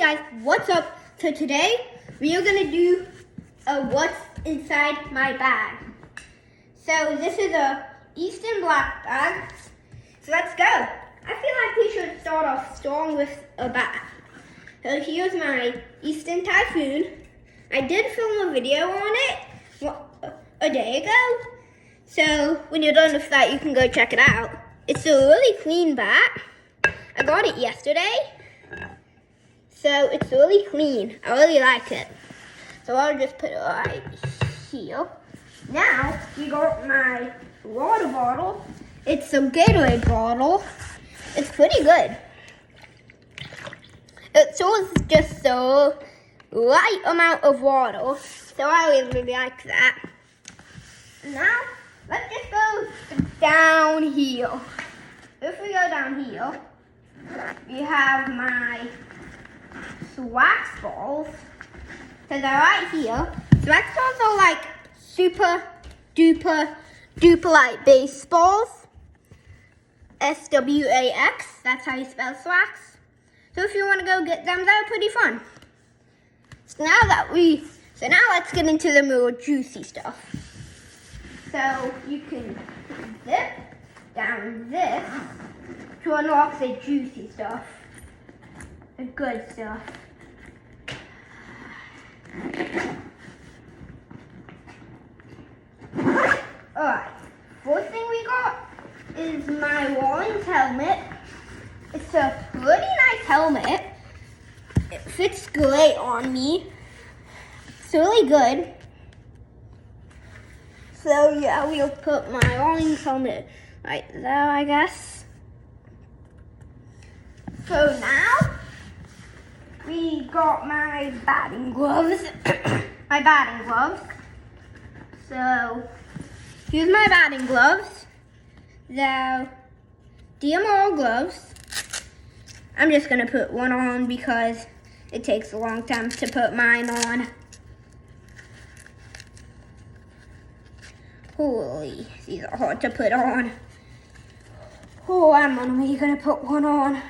guys, what's up? So today we are gonna do a what's inside my bag. So this is a Easton Black bag. So let's go. I feel like we should start off strong with a bag. So here's my Easton Typhoon. I did film a video on it a day ago. So when you're done with that, you can go check it out. It's a really clean bag. I got it yesterday. So it's really clean. I really like it. So I'll just put it right here. Now we got my water bottle. It's a Gatorade bottle. It's pretty good. It's just a light amount of water. So I really like that. Now let's just go down here. If we go down here, we have my Swax balls. So they're right here. Swax balls are like super duper light baseballs. SWAX. That's how you spell Swax. So if you want to go get them, they're pretty fun. So now let's get into the more juicy stuff. So you can zip down this to unlock the juicy stuff. The good stuff. Alright, first thing we got is my Rawlings helmet. It's a pretty nice helmet. It fits great on me. It's really good. So yeah, we'll put my Rawlings helmet right there, I guess. So now we got my batting gloves. My batting gloves. So here's my batting gloves. The DMR gloves. I'm just gonna put one on because it takes a long time to put mine on. Holy, these are hard to put on. Oh, I'm only gonna put one on.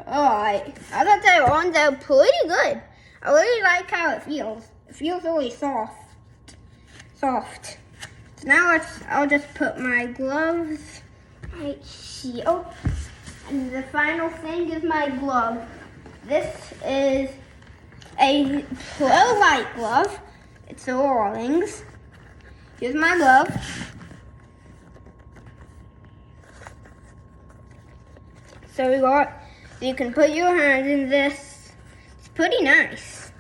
Alright, I thought they were on there pretty good. I really like how it feels. It feels really soft. So now I'll just put my gloves right here. Oh, and the final thing is my glove. This is a Pro Light glove. It's a Rawlings. Here's my glove. So you can put your hands in this. It's pretty nice.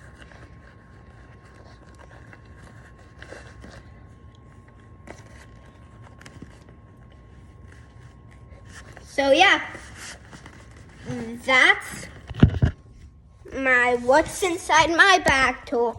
So yeah, that's my what's inside my bag tour.